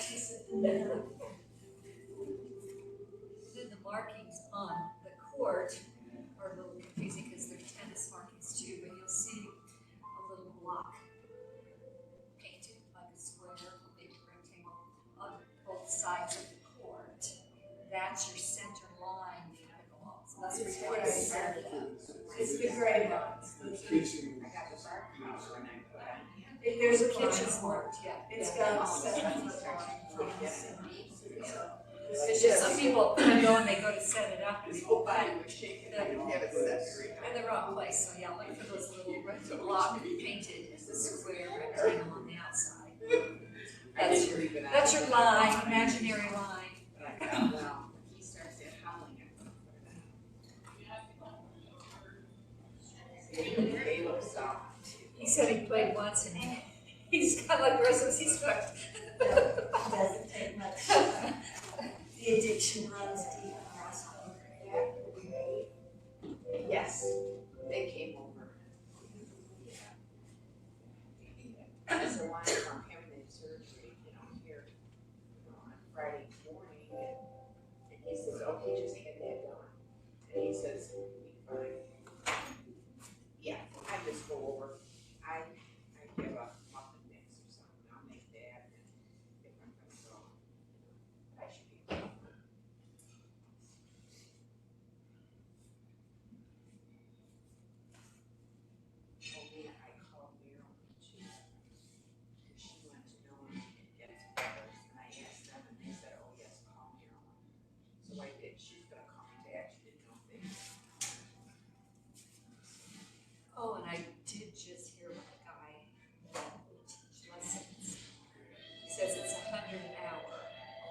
Then the markings on the court are a little confusing because they're tennis markings too, but you'll see a little block painted like a square, maybe rectangle, on both sides of the court. That's your center line for pickleball. So that's where you want to set it up. It's the gray ones. There's a kitchen marked, yeah. It's got a 7-foot line. It's just some people go and they go to set it up and they whole find body was shaking. in the wrong place. So yeah, look for those little red block painted as a square rectangle on the outside. That's your line, imaginary line. He starts howling at He said he played once and he's kind of like the rest of us, he's hooked. Doesn't take much. The addiction runs deep. Yes, they came over. So when I'm having surgery, here on Friday morning, and he says, okay, just get that done. And he says, fine. Yeah, I just go over. I give a muffin mix or something. I'll make that. And if I'm gonna go, I should be fine. I called Marilyn too, because she wanted to know when we could get together, and I asked them, and they said, oh yes, call Marilyn. So I did, she's gonna call me back, she didn't know if they. Oh, and I did just hear about a guy that will teach lessons. He says it's 100 an hour.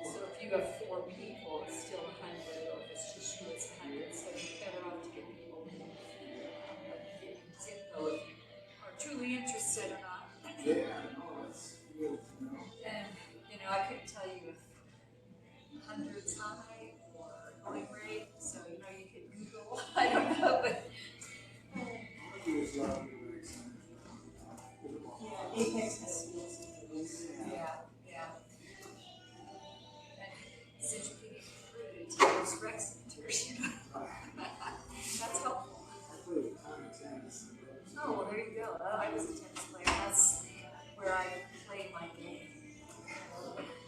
So if you have 4 people, it's still 100, or if it's just you, it's 100. So you're better off to get people get info if you are truly interested or not. Yeah, no, it's good to know. And I couldn't tell you if 100's high or going rate. So you could Google. I don't know, but. There's a lot of people excited about Yeah, Apex has skills. Yeah. And since you can include those rec centers, that's helpful. I played a ton of tennis. Oh, well, there you go. I was a tennis player. That's where I played my game.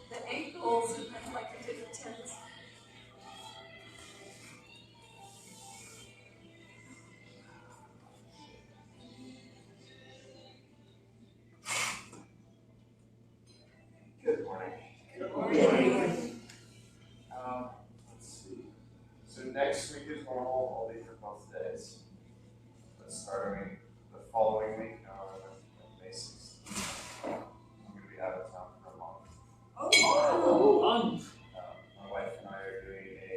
The ankles and like the different tennis. Good morning. Good morning. Let's see. So next week is normal, I'll be for both days. But starting the following week, May 16th, I'm going to be out of town for a month. Oh, My wife and I are doing a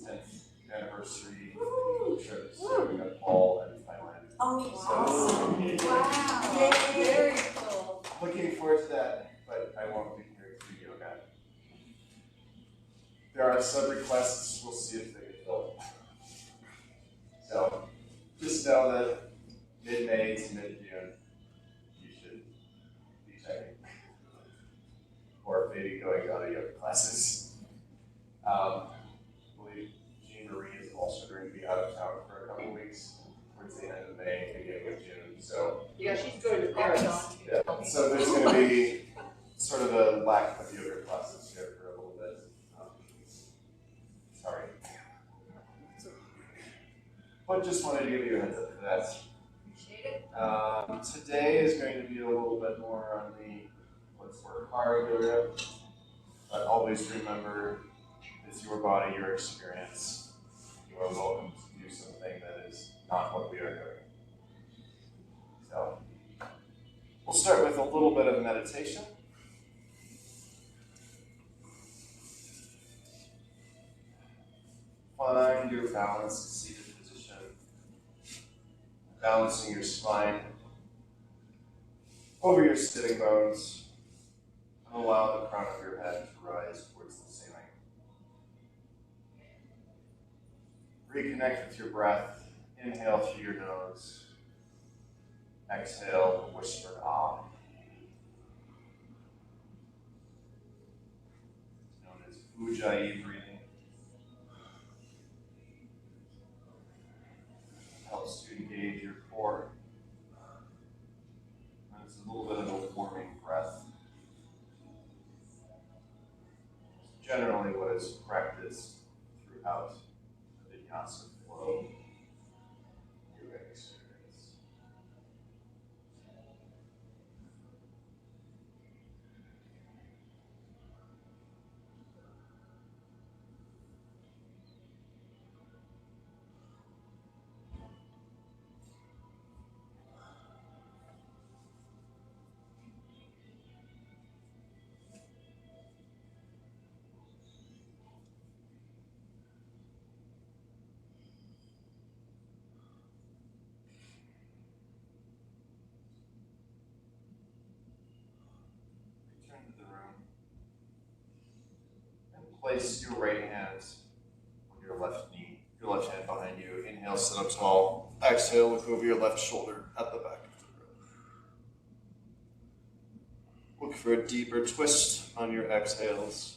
10th anniversary trip to Nepal and Thailand. awesome. Wow. Very cool. Looking forward to that, but I won't be here to do yoga. There are some requests, we'll see if they get filled. So just know that mid-May to mid-June, you should be checking. Or maybe going on to yoga classes. I believe Jean Marie is also going to be out of town for a couple weeks, towards the end of May, beginning of June. So Yeah, she's going to Paris. yeah, so there's going to be sort of a lack of yoga classes here for a little bit. Sorry. But just wanted to give you a heads up for that. Appreciate it. Today is going to be a little bit more on the let's work hard yoga. But always remember, it's your body, your experience. You are welcome to do something that is not what we are doing. So, we'll start with a little bit of meditation. Find your balanced seated position, balancing your spine over your sitting bones, and allow the crown of your head to rise towards the ceiling. Reconnect with your breath. Inhale through your nose. Exhale, whisper ah. Ujjayi breathing. Helps to engage your core. And it's a little bit of a warming breath. Generally what is practiced throughout the vinyasa flow yoga experience. Return to the room and place your right hand on your left knee, your left hand behind you. Inhale, sit up tall. Exhale, look over your left shoulder at the back of the room. Look for a deeper twist on your exhales.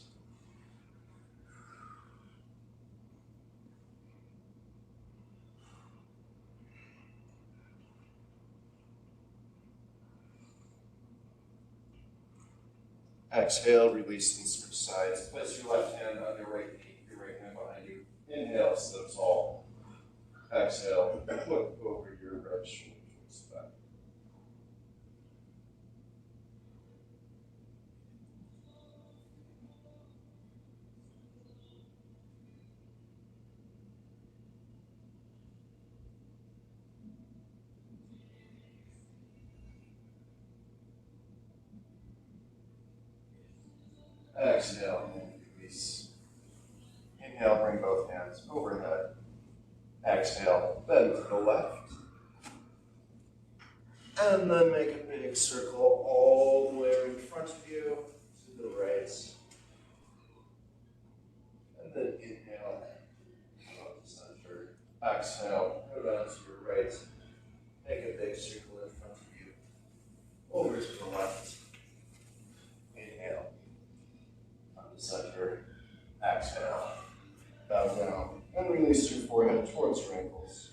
Exhale, release and switch sides. Place your left hand on your right knee, your right hand behind you. Inhale, sit up tall. Exhale, look over your right shoulder towards the back. Exhale, and release. Inhale, bring both hands overhead. Exhale, bend to the left. And then make a big circle all the way in front of you to the right. And then inhale, come up to center. Exhale, go down to your right. Make a big circle in front of you. Over to the left. Inhale. Come to center. Exhale. Bow down. And release your forehead towards your ankles.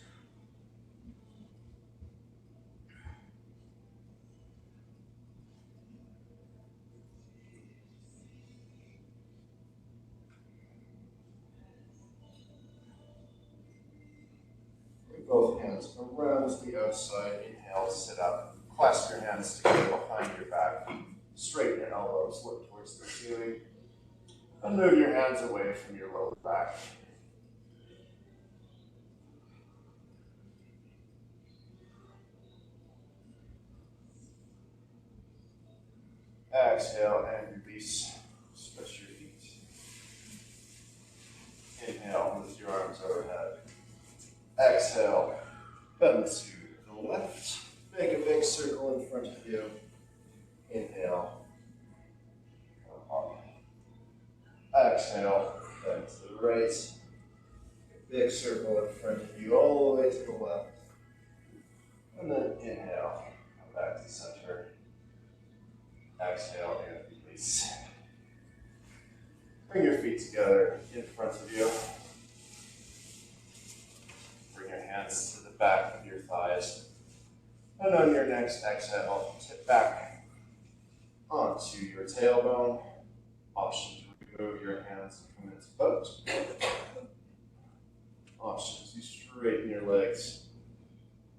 Both hands around the outside. Inhale, sit up. Clasp your hands together behind your back. Straighten your elbows, look towards the ceiling. And move your hands away from your lower back. Exhale and release. Stretch your feet. Inhale, lift your arms overhead. Exhale, bend to the left. Make a big circle in front of you. Inhale. Come up. Exhale, bend to the right. A big circle in front of you all the way to the left. And then inhale, come back to center. Exhale and release. Bring your feet together in front of you. Bring your hands to the back of your thighs. And on your next exhale, tip back onto your tailbone. Option to remove your hands and come into boat. Option to straighten your legs.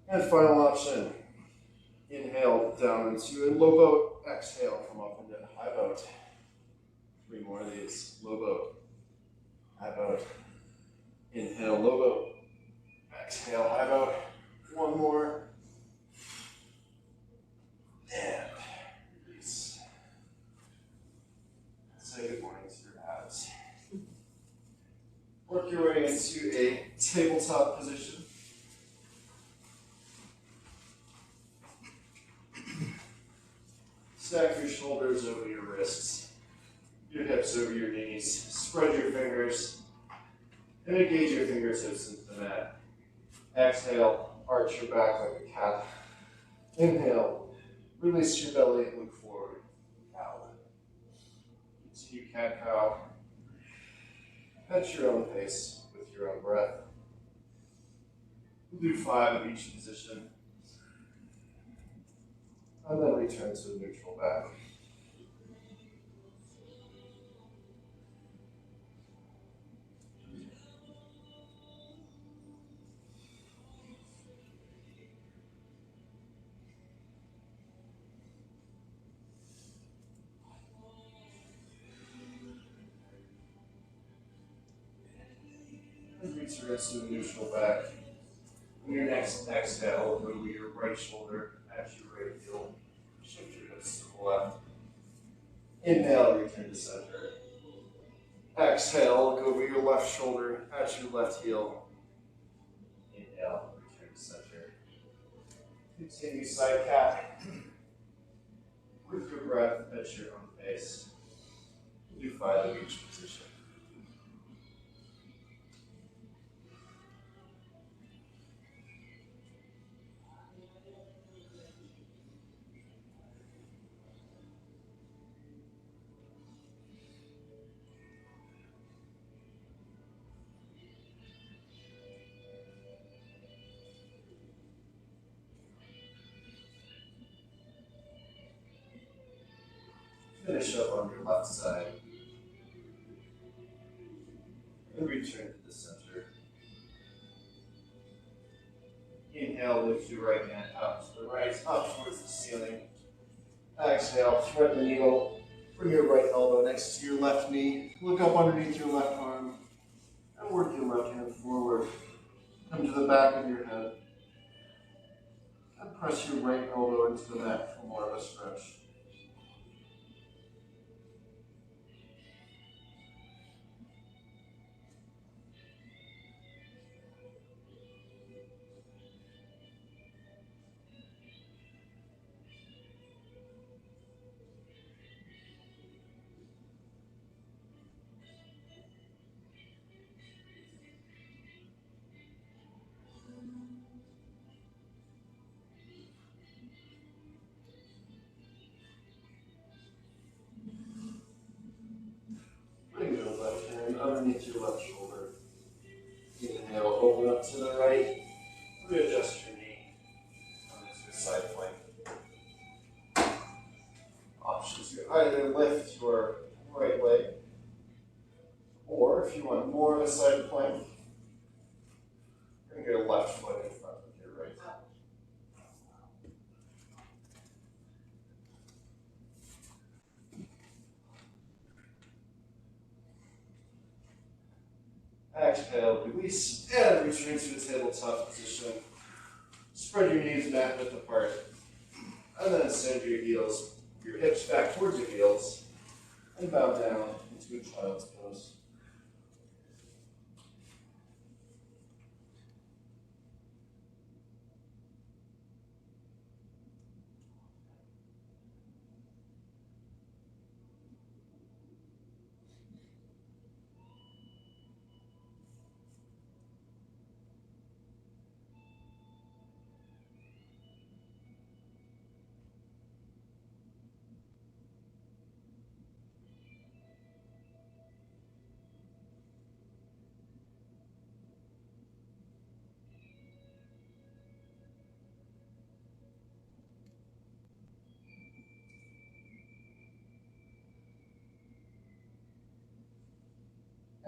And final option, inhale down into a low boat. Exhale, come up into high boat. 3 more of these. Low boat, high boat. Inhale, low boat. Exhale, high boat. 1 more. And release. Say good morning to your abs. Work your way into a tabletop position. Stack your shoulders over your wrists, your hips over your knees. Spread your fingers and engage your fingertips into the mat. Exhale, arch your back like a cat. Inhale, release your belly and look forward. Cow. Continue cat-cow. at your own pace with your own breath. We'll do 5 of each position, and then return to the neutral back. And return to the neutral back. On your next exhale, move your right shoulder at your right heel. Shift your hips to the left. Inhale, return to center. Exhale, look over your left shoulder at your left heel. Inhale, return to center. Continue side cat with your breath at your own pace. Do 5 of each position. Finish up on your left side. And return to the center. Inhale, lift your right hand up to the right, up towards the ceiling. Exhale, thread the needle. Bring your right elbow next to your left knee. Look up underneath your left arm. And work your left hand forward. Come to the back of your head. And press your right elbow into the mat for more of a stretch. Bring your left hand underneath your left shoulder. Inhale, open up to the right. Readjust your knee. Come into a side plank. Options here. Either lift your right leg, or if you want more of a side plank, bring your left foot in front of your right. Exhale, release, and return to the tabletop position. Spread your knees mat width apart, and then send your hips back towards your heels, and bow down into a child's pose.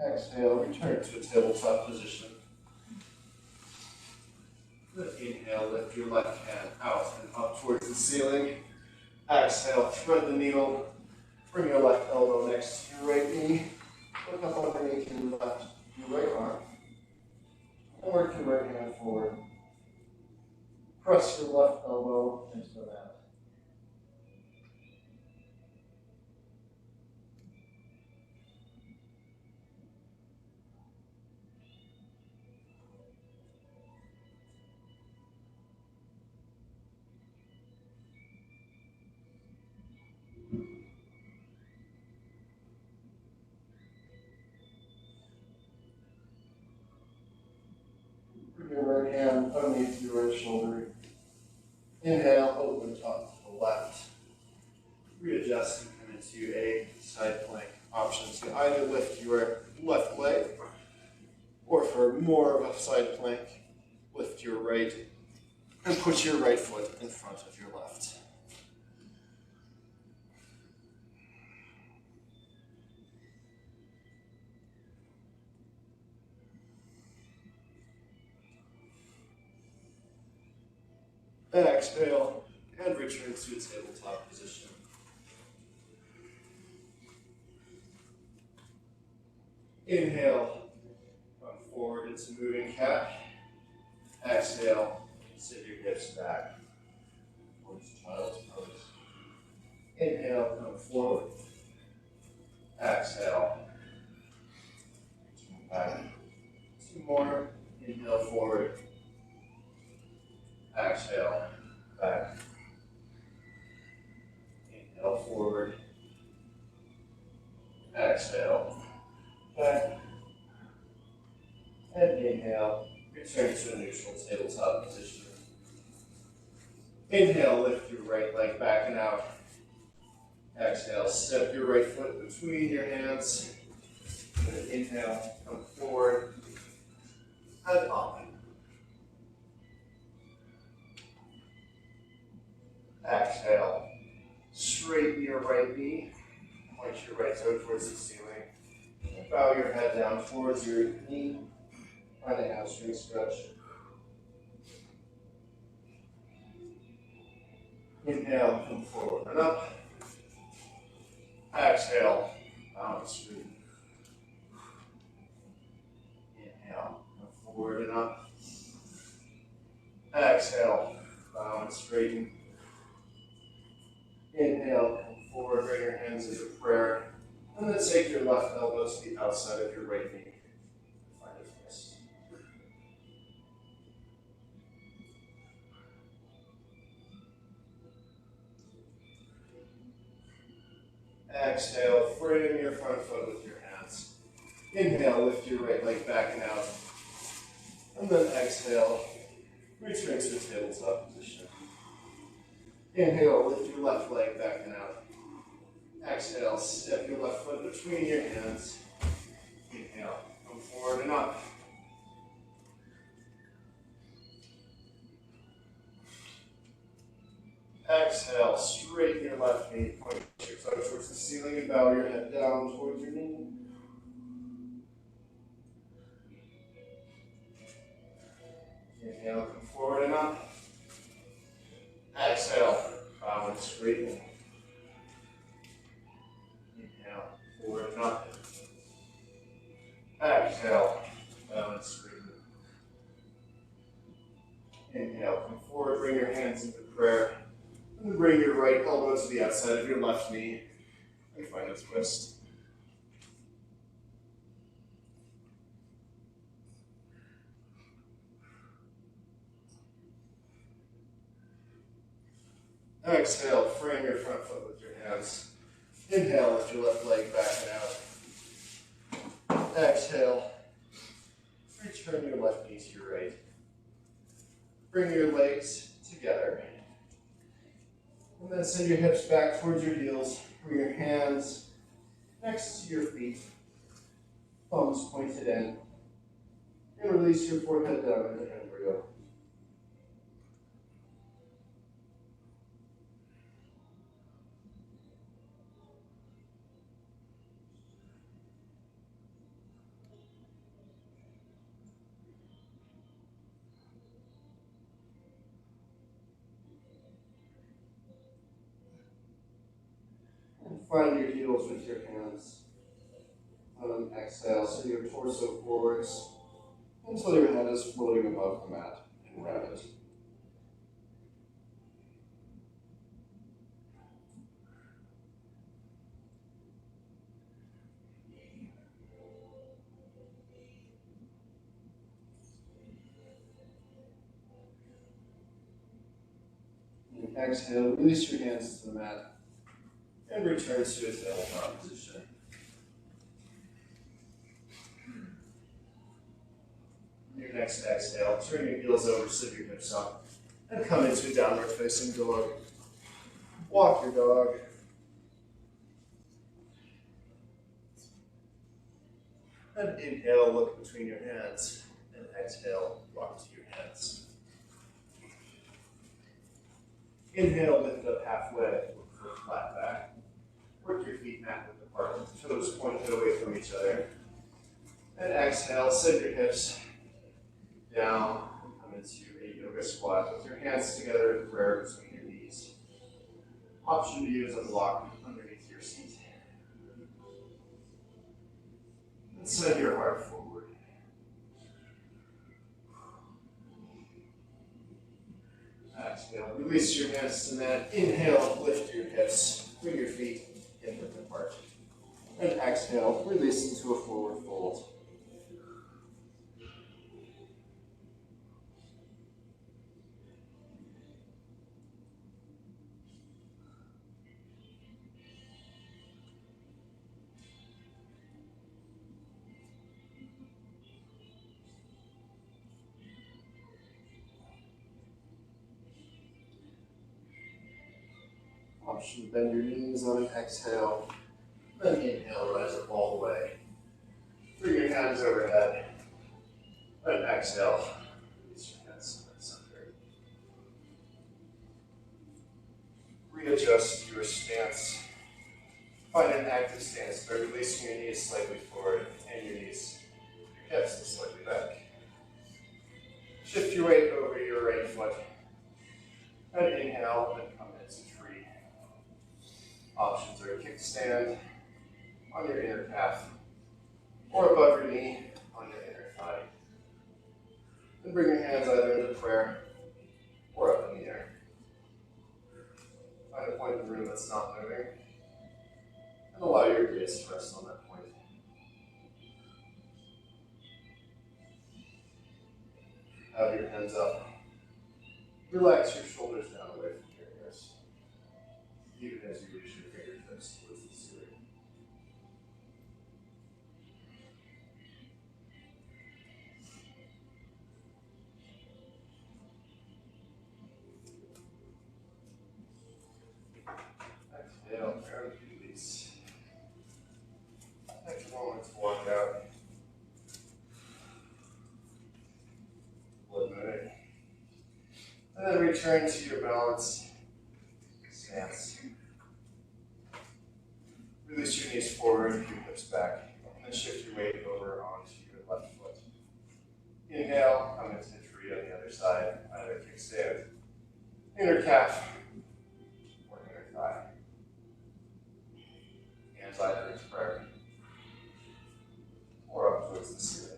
Exhale, return to a tabletop position. Inhale, lift your left hand out and up towards the ceiling. Exhale, thread the needle. Bring your left elbow next to your right knee. Look up underneath your right arm. And work your right hand forward. Press your left elbow into the mat. Bring your right hand underneath your right shoulder. Inhale, open up to the left. Readjust and come into a side plank option. So either lift your left leg more of a side plank. Lift your right and put your right foot in front of your left. Exhale and return to tabletop position. Inhale, come forward into moving cat. Exhale, sit your hips back towards child's pose. Inhale, come forward. Exhale, turn back. 2 more. Inhale, forward. Exhale, back. Inhale, forward. Exhale, back. And inhale, return to a neutral tabletop position. Inhale, lift your right leg back and out. Exhale, step your right foot between your hands. And inhale, come forward and up. Exhale, straighten your right knee, point your right toe towards the ceiling, and bow your head down towards your knee, find a hamstring stretch. Inhale, come forward and up. Exhale, bounce through. Inhale, come forward and up. Exhale, bounce, straighten. Inhale, come forward, bring your hands into prayer, and then take your left elbow to the outside of your right knee. Find a twist. Exhale, frame your front foot with your hands. Inhale, lift your right leg back and out. And then exhale, return to a tabletop position. Inhale, lift your left leg back and out. Exhale, step your left foot between your hands. Inhale, come forward and up. Exhale, straighten your left knee, point your toe towards the ceiling and bow your head down towards your knee. Inhale, come forward and up. Exhale, bow and straighten. Inhale, forward and up. Exhale, bow and straighten. Inhale, come forward, bring your hands into prayer. And bring your right elbow to the outside of your left knee and find a twist. Exhale, frame your front foot with your hands. Inhale, lift your left leg back and out. Exhale, return your left knee to your right. Bring your legs together. And then send your hips back towards your heels. Bring your hands next to your feet. Thumbs pointed in. And release your forehead down into embryo. Find your heels with your hands. And then exhale, send your torso forwards until your head is floating above the mat in rabbit. And exhale, release your hands to the mat. And return to a tabletop position. Your next exhale, turn your heels over, sit your hips up, and come into a downward facing dog. Walk your dog. And inhale, look between your hands. exhale, rock to your hands. Inhale, lift up halfway, look for a flat back. Work your feet mat width apart, toes pointed away from each other. And exhale, send your hips down, come into a yoga squat with your hands together in prayer between your knees. Option to use a block underneath your seat. And send your heart forward. Exhale, release your hands to mat. Inhale, lift your hips, bring your feet in width apart. And exhale, release into a forward fold. Option to bend your knees on an exhale. Then inhale, rise up all the way. Bring your hands overhead. And exhale, release your hands to the center. Readjust your stance. Find an active stance by releasing your knees slightly forward and your knees, your hips slightly back. Shift your weight over your right foot. And inhale, and come into tree. Options are kickstand on your inner calf or above your knee on your inner thigh. Then bring your hands either into prayer or up in the air. Find a point in the room that's not moving and allow your gaze to rest on that point. Have your hands up. Relax your shoulders down away from your ears, even as you reach your fingertips towards the ceiling. Exhale, and release. Take a moment to walk out. Blood moving. And then return to your balance stance. Release your knees forward, your hips back, and then shift your weight over onto your left foot. Inhale, come into tree on the other side, either kickstand, inner calf, or inner thigh. Hands either in prayer or up towards the ceiling.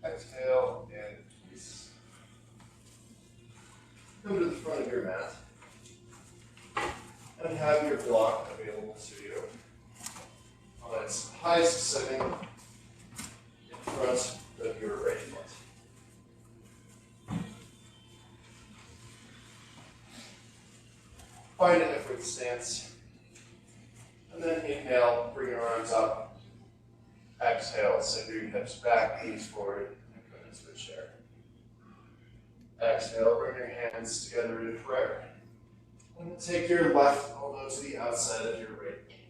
Exhale and release. Come to the front of your mat and have your block available to you on its highest setting in front of your right foot. Find an upward stance and then inhale, bring your arms up. Exhale, send your hips back, knees forward, and come into a chair. Exhale, bring your hands together in prayer. And take your left elbow to the outside of your right knee.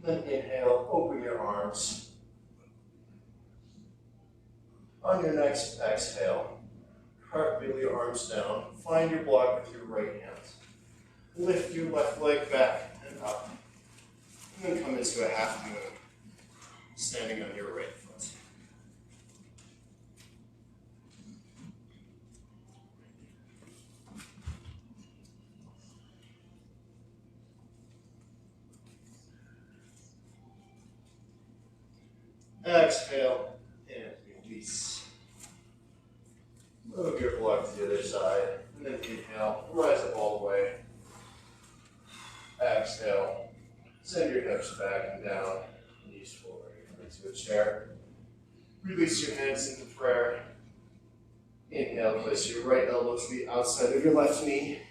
Then inhale, open your arms. On your next exhale, cartwheel your arms down. Find your block with your right hand. Lift your left leg back and up. And then come into a half moon, standing on your right foot. Exhale and release. Move your block to the other side, and then inhale, rise up all the way. Exhale. Send your hips back and down, knees forward, come into a chair. Release your hands into prayer. Inhale, place your right elbow to the outside of your left knee,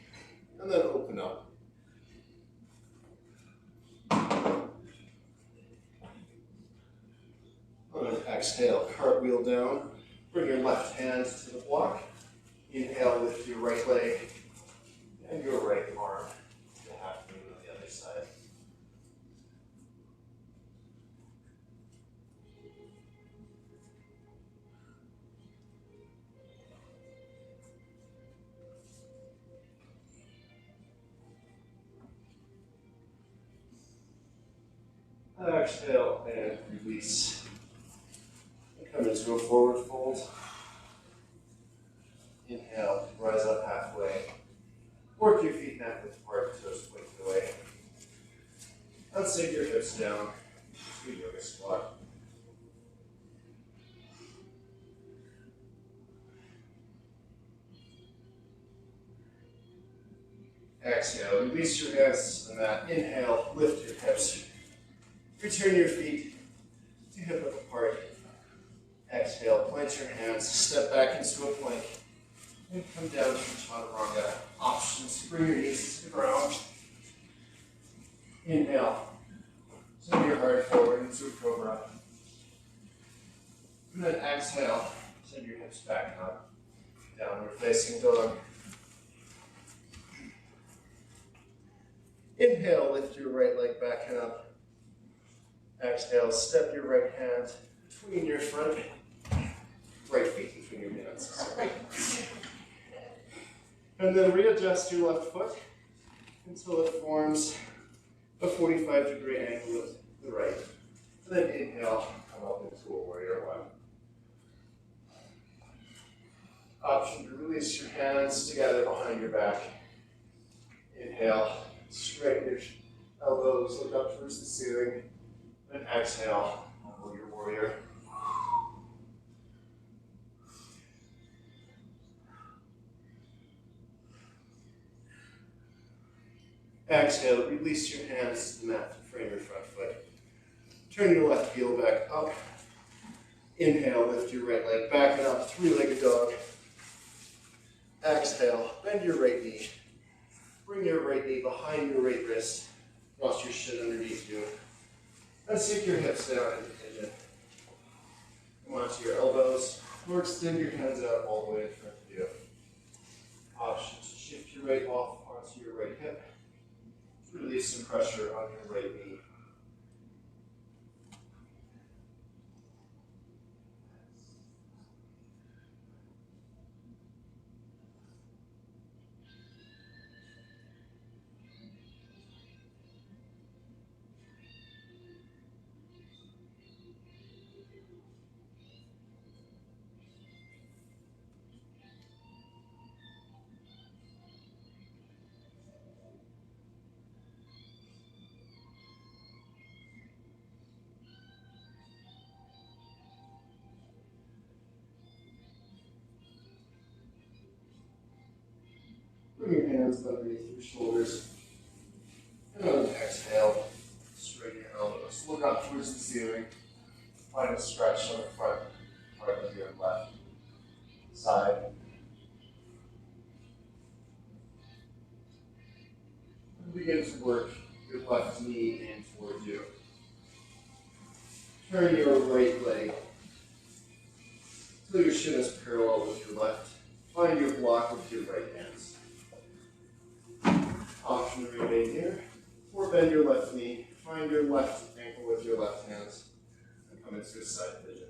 and then open up. On an exhale, cartwheel down. Bring your left hand to the block. Inhale, lift your right leg and your right arm to half moon on the other side. Exhale and release. Come into a forward fold. Inhale, rise up halfway. Work your feet neck width apart, toes pointed away. Unsink your hips down to yoga squat. Exhale, release your hands to the mat. Inhale, lift your hips. Return your feet to hip width apart. Exhale, plant your hands, step back into a plank, and come down to Chaturanga. Options, bring your knees to the ground. Inhale, send your heart forward into a cobra. And then exhale, send your hips back up. Downward facing dog. Inhale, lift your right leg back and up. Exhale, step your right hand between your front, right feet between your hands. Sorry. And then readjust your left foot until it forms a 45-degree angle with the right. And then inhale, come up into a warrior one. Option to release your hands together behind your back. Inhale, straighten your elbows, look up towards the ceiling. And exhale, your warrior. Exhale, release your hands to the mat to frame your front foot. Turn your left heel back up. Inhale, lift your right leg back and up, three-legged dog. Exhale, bend your right knee. Bring your right knee behind your right wrist. Cross your shin underneath you. And sink your hips down into pigeon. Come onto your elbows, or extend your hands out all the way in front of you. Options, shift your weight off onto your right hip. Release some pressure on your right knee. Bring your hands underneath your shoulders. And on an exhale, straighten your elbows. Look up towards the ceiling. Find a stretch on the front part of your left side. And begin to work your left knee in towards you. Turn your right leg until your shin is parallel with your left. Find your block with your right hands. Option to remain here, or bend your left knee. Find your left ankle with your left hands, and come into a side pigeon.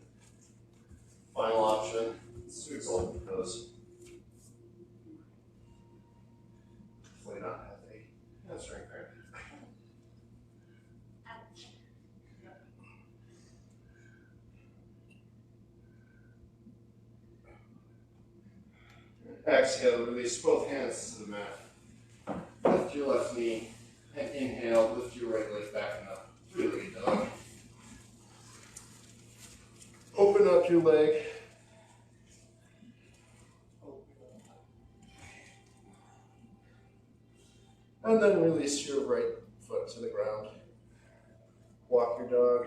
Final option is to exalt the toes. Hopefully not have a hamstring cramp. Exhale, release both hands to the mat. Lift your left knee, and inhale, lift your right leg back and up. Three-legged dog. Open up your leg. And then release your right foot to the ground. Walk your dog.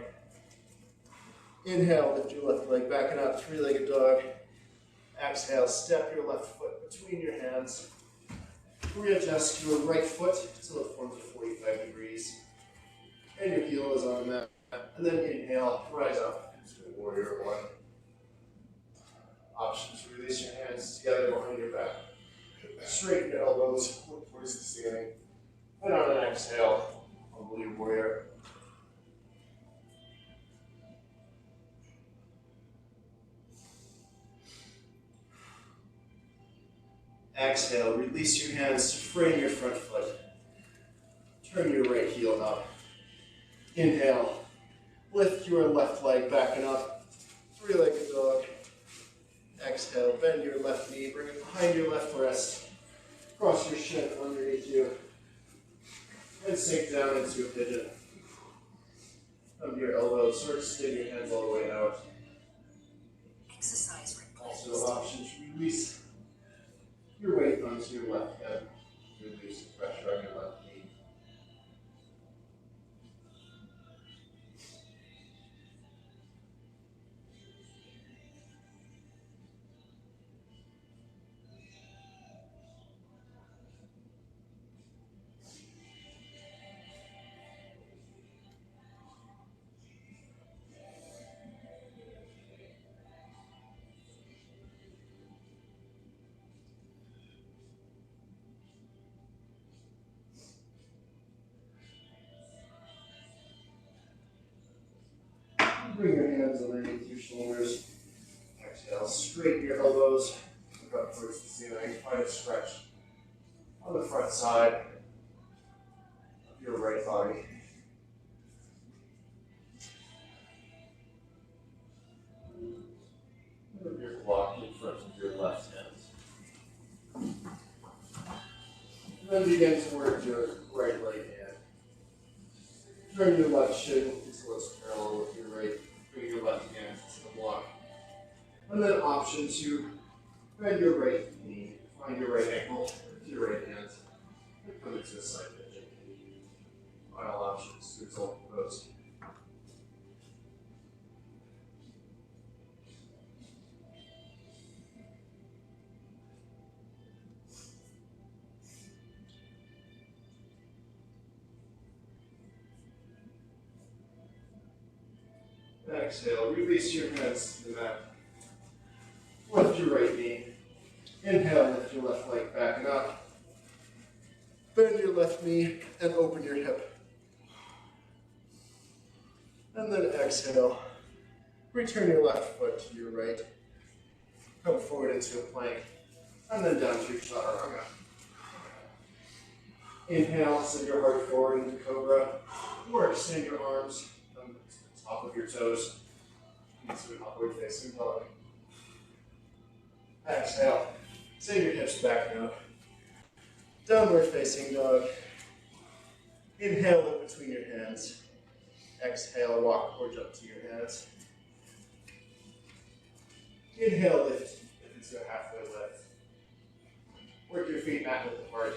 Inhale, lift your left leg back and up, three-legged dog. Exhale, step your left foot between your hands. Readjust your right foot until it forms a 45 degrees. And your heel is on the mat. And then inhale, rise up into warrior one. Options, release your hands together behind your back. Straighten your elbows, look towards the ceiling. And on an exhale, humble your warrior. Exhale, release your hands to frame your front foot. Turn your right heel up. Inhale, lift your left leg back and up. Three-legged dog. Exhale, bend your left knee, bring it behind your left wrist. Cross your shin underneath you. And sink down into a pigeon. Come to your elbows, start to extend your hands all the way out. Exercise request. Also options, release your weight onto your left hip. Release the pressure on your left knee. Bring your hands underneath your shoulders. Exhale, straighten your elbows. Look up towards the ceiling. Find a stretch on the front side of your right body. Move your block in front of your left hand. And then begin to work your right leg hand. Turn your left shin until it's parallel with your right. Bring your left hand to the block. And then option to bend your right knee, find your right ankle with your right hand, and come into a side pigeon. Final options to exalt pose. Exhale, release your hands to the mat. Lift your right knee. Inhale, lift your left leg back and up. Bend your left knee and open your hip. And then exhale. Return your left foot to your right. Come forward into a plank. And then down to your chaturanga. Inhale, send your heart forward into cobra. Or extend your arms. Top of your toes into an upward facing dog. Exhale. Send your hips back now. Downward facing dog. Inhale, look between your hands. Exhale, walk or jump to your hands. Inhale, lift into a halfway lift. Work your feet mat width apart.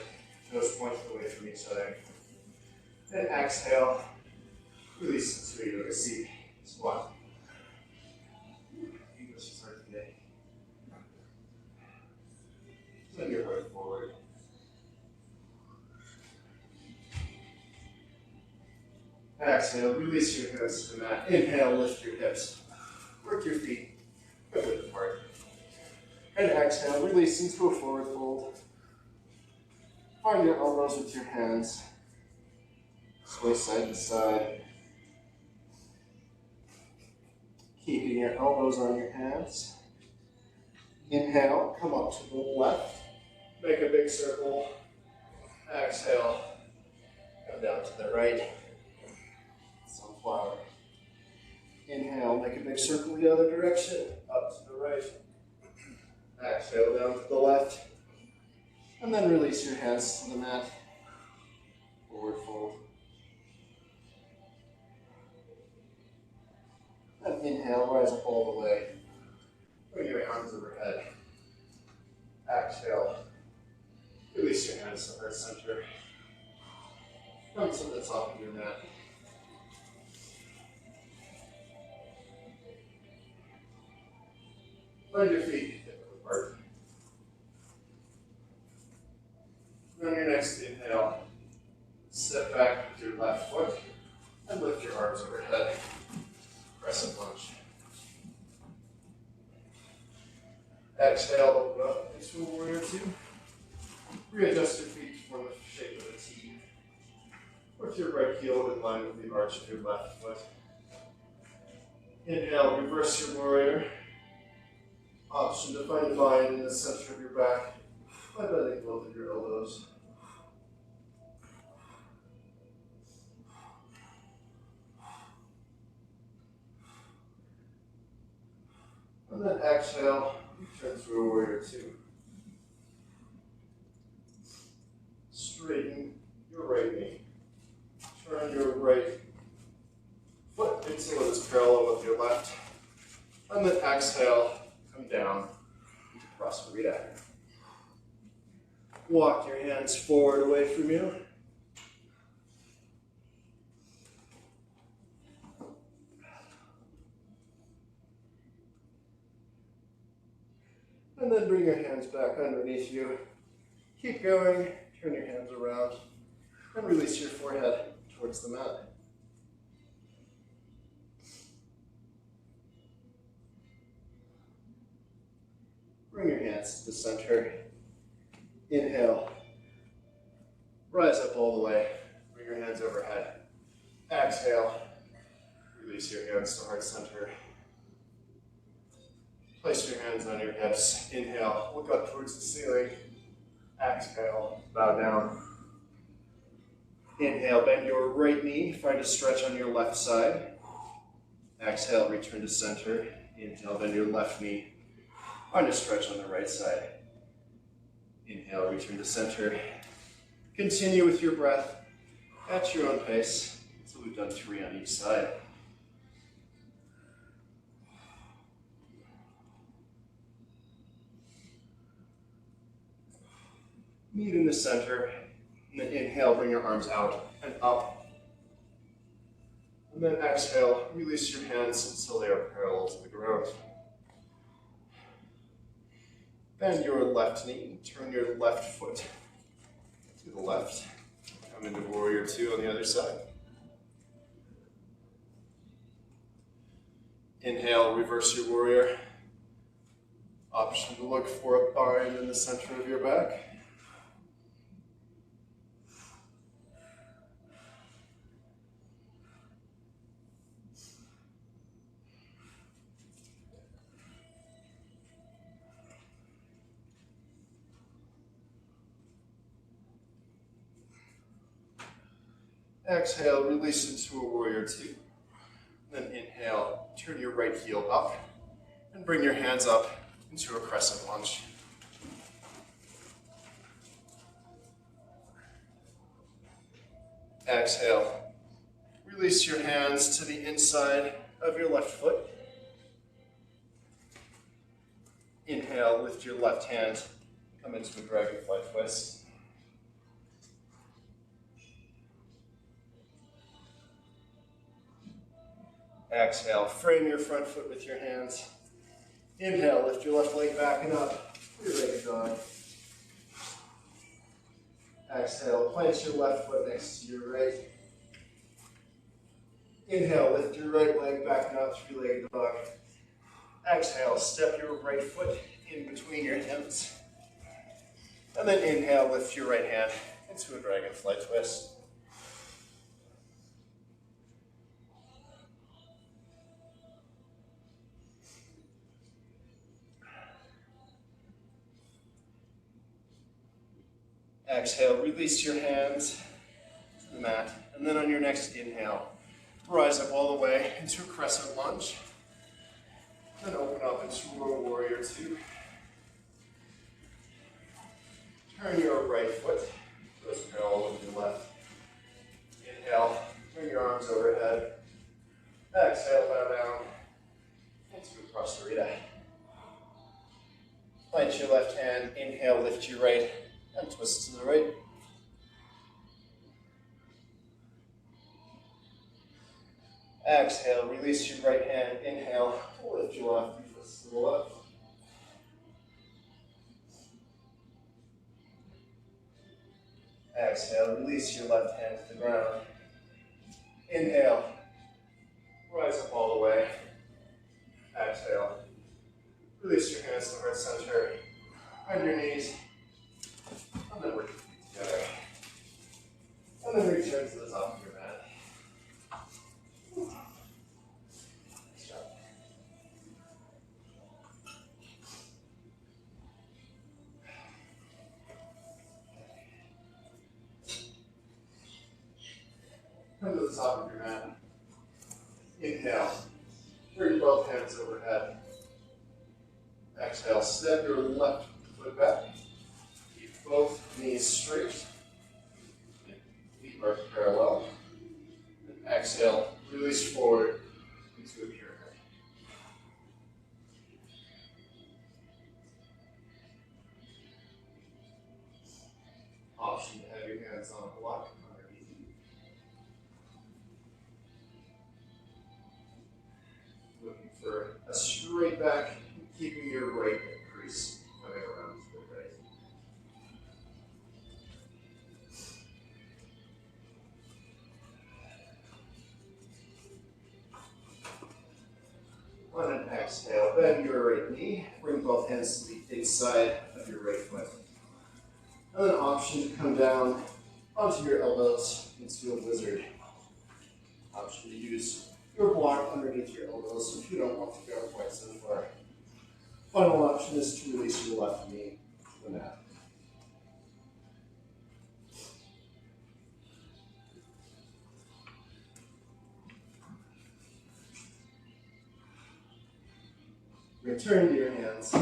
Toes point away from each other. Then exhale. Release into a yoga seat, squat. English is hard today. Send your heart forward. Exhale, release your hands to the mat. Inhale, lift your hips. Work your feet width apart. And exhale, release into a forward fold. Find your elbows with your hands. Sway side to side. Keeping your elbows on your hands. Inhale, come up to the left. Make a big circle. Exhale, come down to the right. Sunflower. Inhale, make a big circle the other direction. Up to the right. Exhale, down to the left. And then release your hands to the mat. Forward fold. And inhale, rise up all the way. Bring your arms overhead. Exhale. Release your hands to heart center. Come to the top of your mat. Find your feet hip width And lift your arms overhead. Crescent lunge. Exhale, open up into a warrior two. Readjust your feet to form the shape of a T. With your right heel in line with the arch of your left foot. Inhale, reverse your warrior. Option to find a bind in the center of your back by bending both of your elbows. And then exhale, return to a warrior two. Straighten your right knee. Turn your right foot until it's parallel with your left. And then exhale, come down into Prasarita. Walk your hands forward away from you. And then bring your hands back underneath you. Keep going, turn your hands around, and release your forehead towards the mat. Bring your hands to the center. Inhale. Rise up all the way. Bring your hands overhead. Exhale. Release your hands to heart center. Place your hands on your hips. Inhale. Look up towards the ceiling. Exhale. Bow down. Inhale. Bend your right knee. Find a stretch on your left side. Exhale. Return to center. Inhale. Bend your left knee. Find a stretch on the right side. Inhale, return to center. Continue with your breath at your own pace until we've done 3 on each side. Meet in the center, and then inhale, bring your arms out and up. And then exhale, release your hands until they are parallel to the ground. Bend your left knee, turn your left foot to the left. Come into warrior two on the other side. Inhale, reverse your warrior. Option to look for a bind in the center of your back. Exhale, release into a warrior two. Then inhale, turn your right heel up and bring your hands up into a crescent lunge. Exhale, release your hands to the inside of your left foot. Inhale, lift your left hand, come into a dragonfly twist. Exhale, frame your front foot with your hands. Inhale, lift your left leg back and up. Three-legged dog. Exhale, plant your left foot next to your right. Inhale, lift your right leg back and up, three-legged dog. Exhale, step your right foot in between your hips. And then inhale, lift your right hand into a dragonfly twist. Exhale, release your hands to the mat. And then on your next inhale, rise up all the way into a crescent lunge. Then open up into a warrior two. Turn your right foot to as parallel with your left. Inhale, bring your arms overhead. Exhale, bow down into a Prasarita. Plant your left hand, inhale, lift your right, and twist to the right. Exhale, release your right hand, inhale, lift your left, twist to the left. Exhale, release your left hand to the ground. Inhale, rise up all the way. Exhale, release your hands to heart center, bend your knees, and then work your feet together. And then return to the top of your mat. Nice job. Come to the top of your mat. Inhale, bring both hands overhead. Exhale, step your left foot back. Keep both knees straight. Feet are parallel. And exhale, release forward into a pyramid. Option to have your hands on a block underneath you. Looking for a straight back, keeping your right hip crease coming around to the right. On an exhale, bend your right knee, bring both hands to the inside of your right foot. And then option to come down onto your elbows into a lizard. Option to use your block underneath your elbows if you don't want to go quite so far. Final option is to release your left knee to the mat. Return to your hands.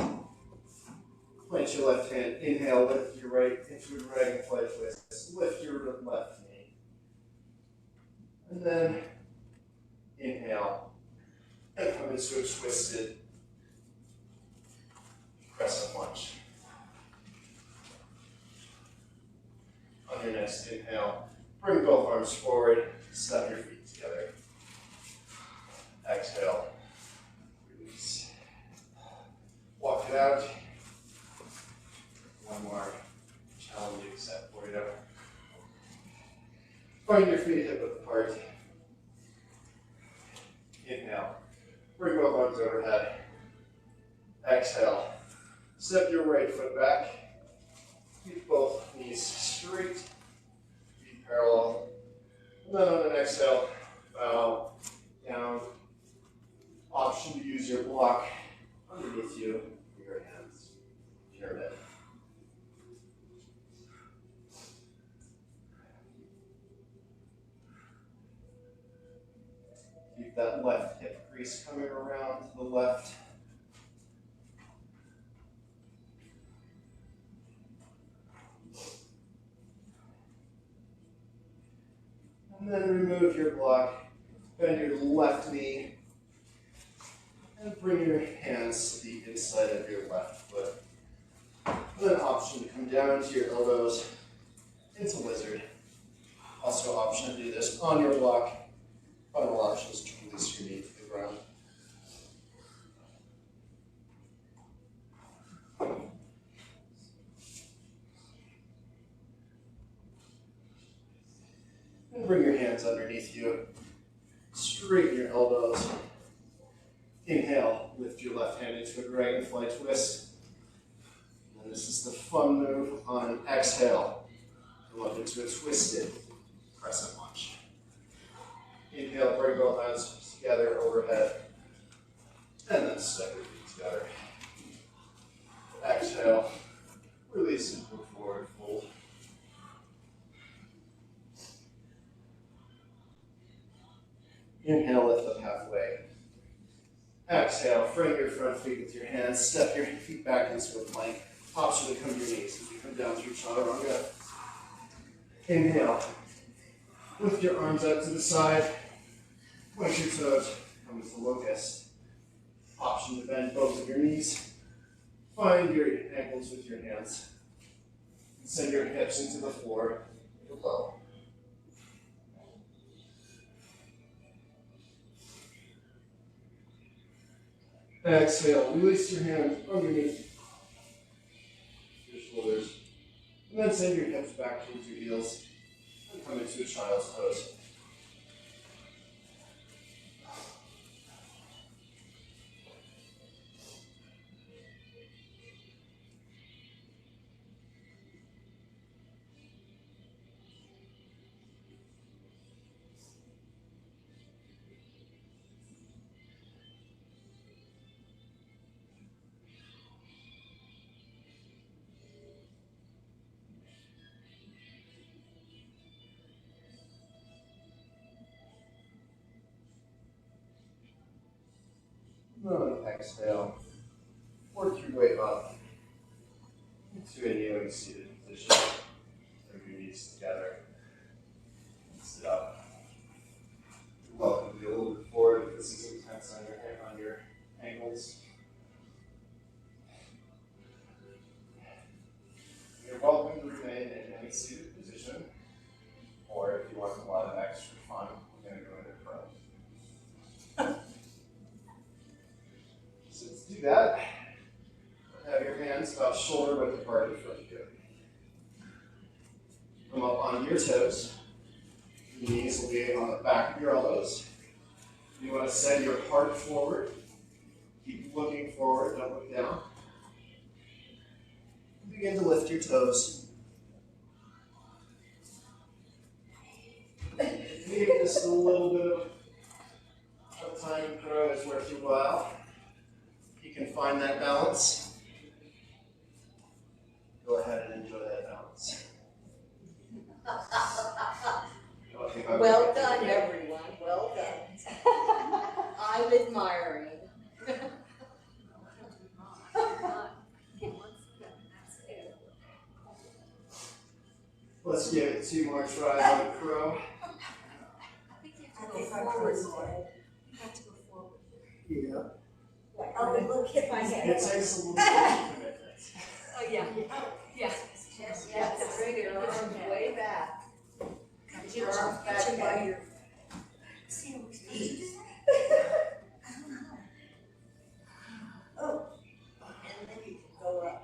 Plant your left hand. Inhale, lift your right into a dragonfly twist. Lift your left knee. And then inhale. And come into a twisted crescent lunge. On your next inhale, bring both arms forward. Step your feet together. Exhale. Release. Walk it out. One more challenging set for you. Find your feet hip width apart. Inhale. Bring both arms overhead. Exhale. Step your right foot back. Keep both knees straight. Feet parallel. And then on an exhale, bow down. Option to use your block underneath you for your hands. Pyramid. Keep that left hip crease coming around to the left. And then remove your block, bend your left knee, and bring your hands to the inside of your left foot. And then option to come down to your elbows into lizard. Also option to do this on your block. Final option is to release your knee to the ground. And bring your hands underneath you. Straighten your elbows. Inhale, lift your left hand into a dragonfly twist. And this is the fun move on an exhale. Come up into a twisted crescent lunge. Inhale, bring both hands together overhead. And then step your feet together. Exhale, release and move forward, fold. Inhale, lift up halfway. Exhale, frame your front feet with your hands. Step your feet back into a plank. Option to come to your knees as you come down through chaturanga. Inhale. Lift your arms out to the side. Point your toes. Come to locust. Option to bend both of your knees. Find your ankles with your hands. And send your hips into the floor below. Exhale, release your hands underneath your shoulders. And then send your hips back towards your heels and come into a child's pose. And then exhale. Work your way up into a kneeling seated position. Bring your knees together. Sit up. You're welcome to be a little bit forward if this is intense on your ankles. You're welcome to remain in any seated position, or if you want a lot of extra fun, we're going to go into crow. So to do that, have your hands about shoulder width apart in front of you. Come up onto your toes. Your knees will be on the back of your elbows. You want to send your heart forward. Keep looking forward, don't look down. Begin to lift your toes. Maybe just a little bit of time in crow is worth your while. If you can find that balance, go ahead and enjoy that balance. Well done, everyone, well done. I'm admiring. Let's give it 2 more tries on crow. I think you have to go forward more. You have to go forward. Yeah. Oh, look at my It head. takes a little bit of commitment. Oh, yeah. Yeah. Yes, bring your arms way back. Got Your arms back by and your See, are we supposed to do that? Oh, and then you can go up.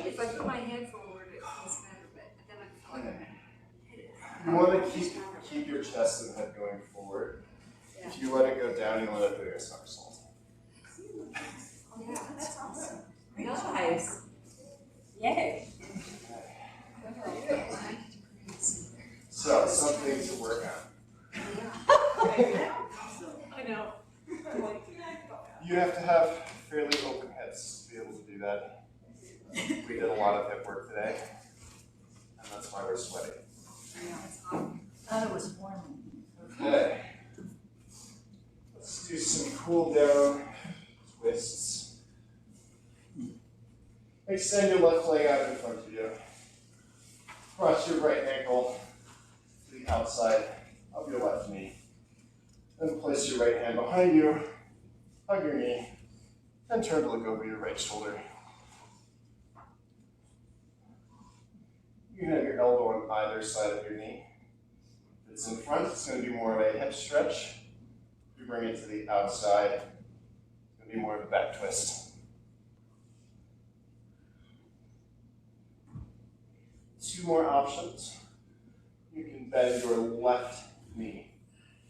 If I put my head forward, it feels better, but then I feel like You want to keep your chest and head going forward. If you let it go down, you let it go to a somersault. yeah, that's awesome. Nice. Yay. So, something to work on. I know. You have to have fairly open heads to be able to do that. We did a lot of hip work today, and that's why we're sweating. Yeah, it's hot. Thought it was warm. Okay. Let's do some cool down twists. Extend your left leg out in front of you. Cross your right ankle to the outside of your left knee. Then place your right hand behind you, hug your knee, and turn to look over your right shoulder. You can have your elbow on either side of your knee. If it's in front, it's going to be more of a hip stretch. If you bring it to the outside, it's going to be more of a back twist. 2 more options. You can bend your left knee.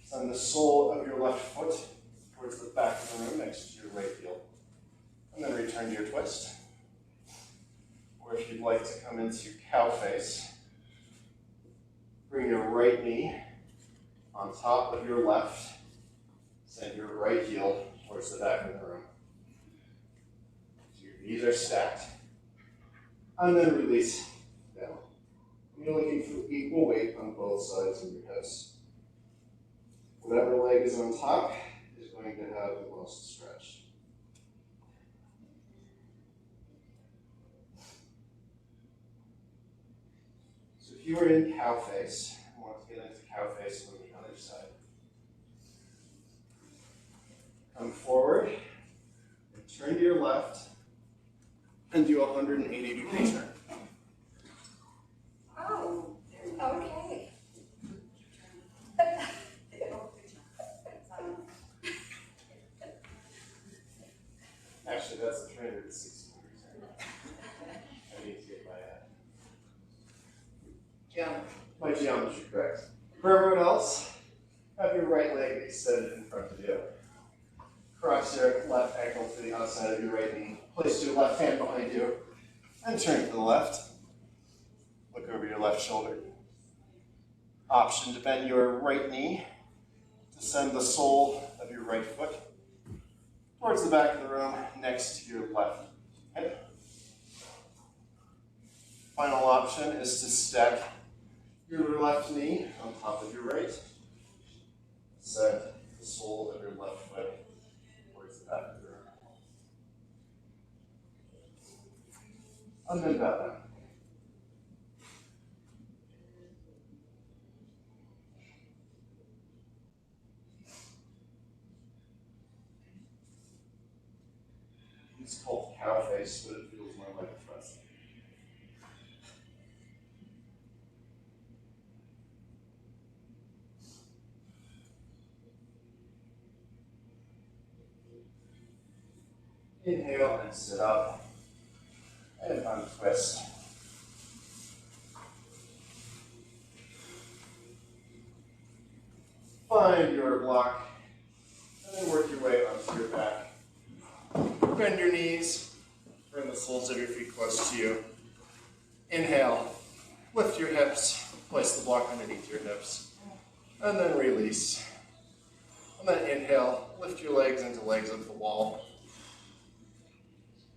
Send the sole of your left foot towards the back of the room next to your right heel. And then return to your twist. Or if you'd like to come into cow face, bring your right knee on top of your left. Send your right heel towards the back of the room. So your knees are stacked. And then release down. You're looking for equal weight on both sides of your hips. Whatever leg is on top is going to have the most stretch. So if you were in cow face, I want to get into cow face on the other side. Come forward and turn to your left and do a 180-degree turn. Oh, okay. Actually, that's the 360-degree turn. I need to get my geometry correct. For everyone else, have your right leg extended in front of you. Cross your left ankle to the outside of your right knee. Place your left hand behind you and turn to the left. Look over your left shoulder. Option to bend your right knee to send the sole of your right foot towards the back of the room next to your left hip. Final option is to stack your left knee on top of your right. Send the sole of your left foot towards the back of the room. And then bow down. It's called cow face, but it feels more like a thrust. Inhale and sit up. And untwist. Find your block. And then work your way onto your back. Bend your knees. Bring the soles of your feet close to you. Inhale. Lift your hips. Place the block underneath your hips. And then release. And then inhale. Lift your legs into legs of the wall.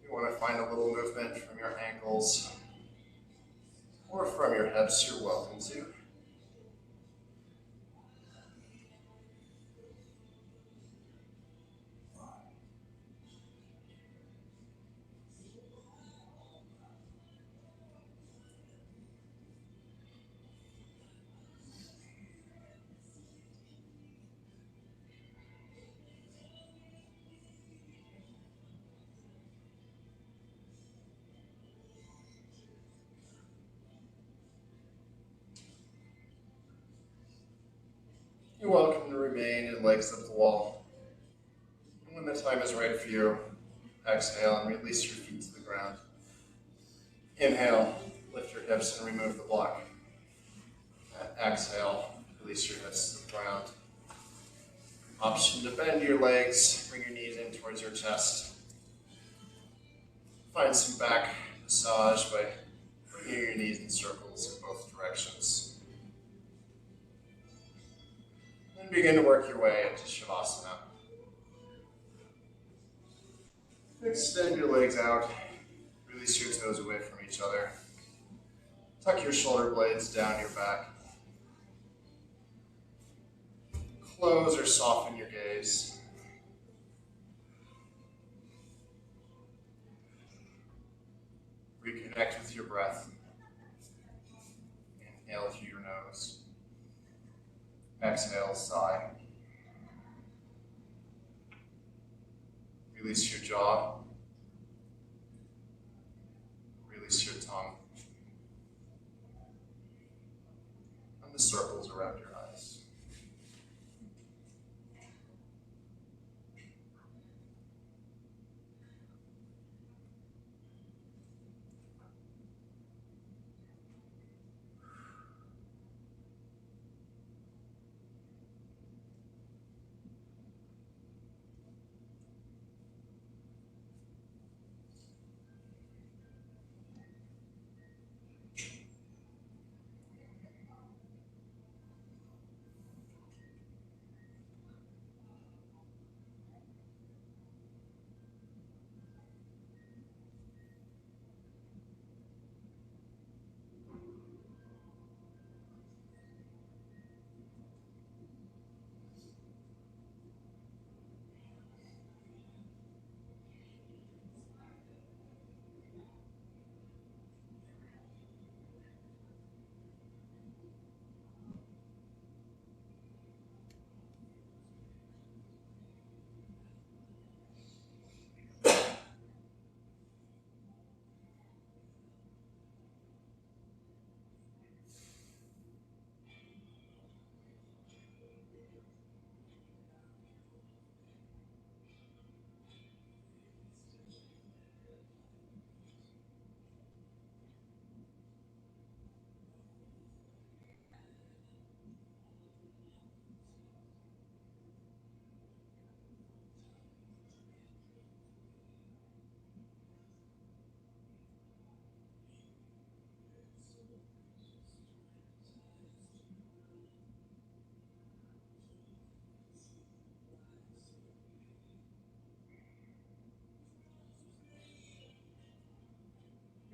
You want to find a little movement from your ankles or from your hips, you're welcome to. You're welcome to remain in legs of the wall. And when the time is right for you, exhale and release your feet to the ground. Inhale, lift your hips and remove the block. And exhale, release your hips to the ground. Option to bend your legs, bring your knees in towards your chest. Find some back massage by bringing your knees in circles in both directions. Then begin to work your way into Shavasana. Extend your legs out. Release your toes away from each other. Tuck your shoulder blades down your back. Close or soften your gaze. Reconnect with your breath. Inhale through your nose. Exhale, sigh. Release your jaw. Release your tongue. And the circles around your eyes.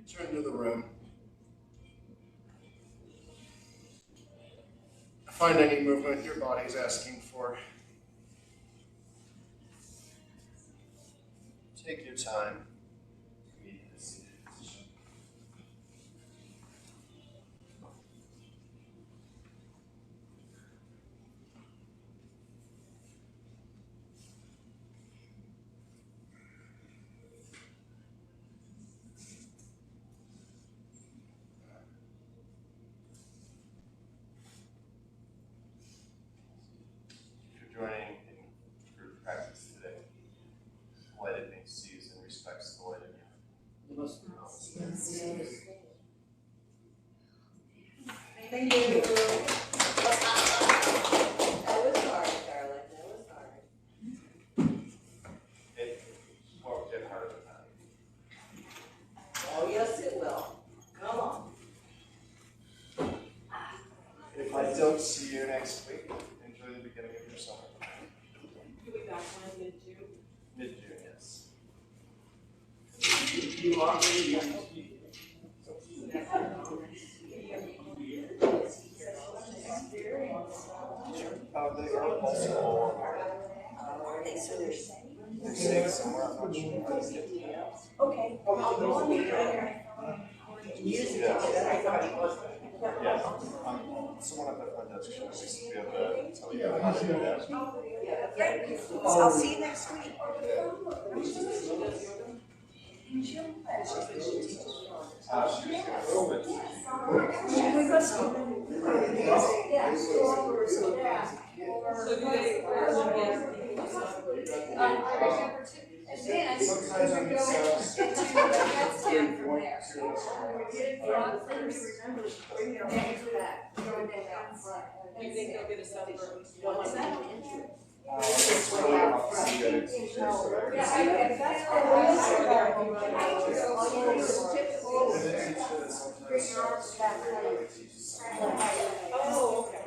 Return to the room. Find any movement your body's asking for. Take your time to meet in a seated position. Thank you. That was hard, darling, that was hard. It won't get harder than that. Oh, yes, it will. Come on. If I don't see you next week, enjoy the beginning of your summer. You'll be back when mid-June? Mid-June, yes. You are really They are also, Okay, so they're saying. they're staying somewhere, I'm not sure. Okay. I'll go on there. Yeah. Someone at the front desk should at least be able to tell you how to do that. I'll see you next week. She was gonna roll it. So do they, And then Sometimes we I'm go so- into the next town from there. Get it from first, then to that, going down front. you think they'll get a separate? It's really hard to see that it's- Yeah, I know, that's what I bring your arms back. Oh, okay.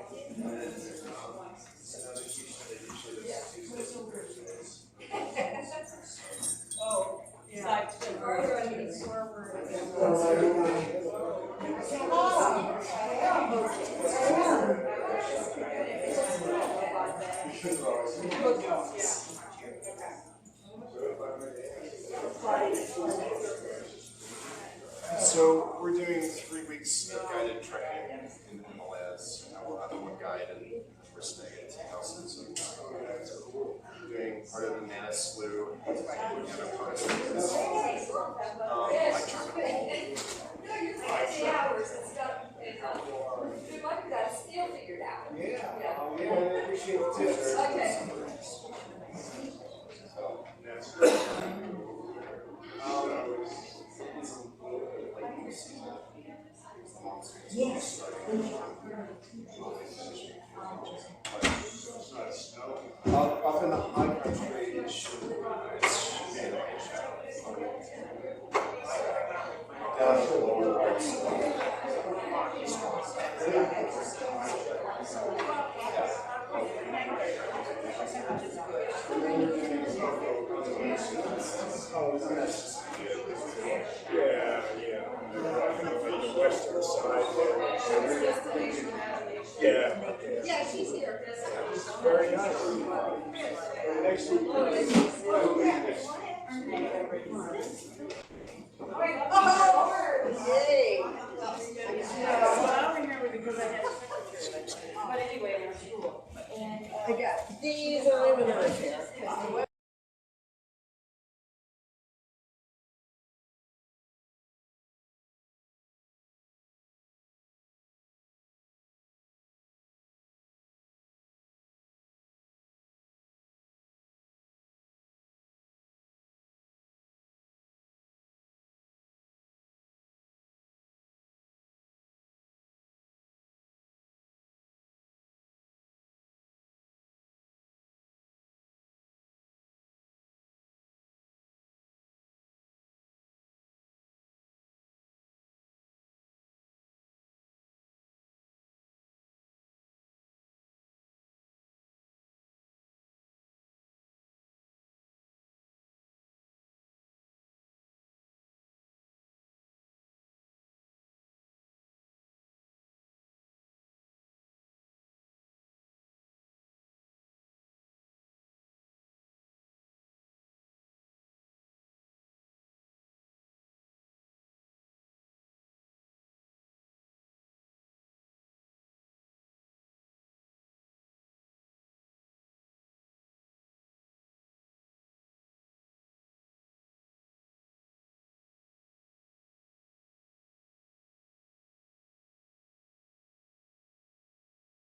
Oh, side to Further, I think it's forward. So we're doing 3 weeks of guided trekking in the Himalayas. We'll have one guide and we're staying at tea houses. We're doing part of the Manus Slough, and a part of it is No, you're 60 hours and stuff, and, we might have got still figured out. Yeah, I appreciate it too. Okay. Yes. Up in the high country, it should be in the down in the lower parts. Yeah, the western side there. Yeah. Yeah, she's here. Very nice. Next week. Yay. Well, I don't remember because I had a secretary. But anyway, I'm cool. I got these are over there.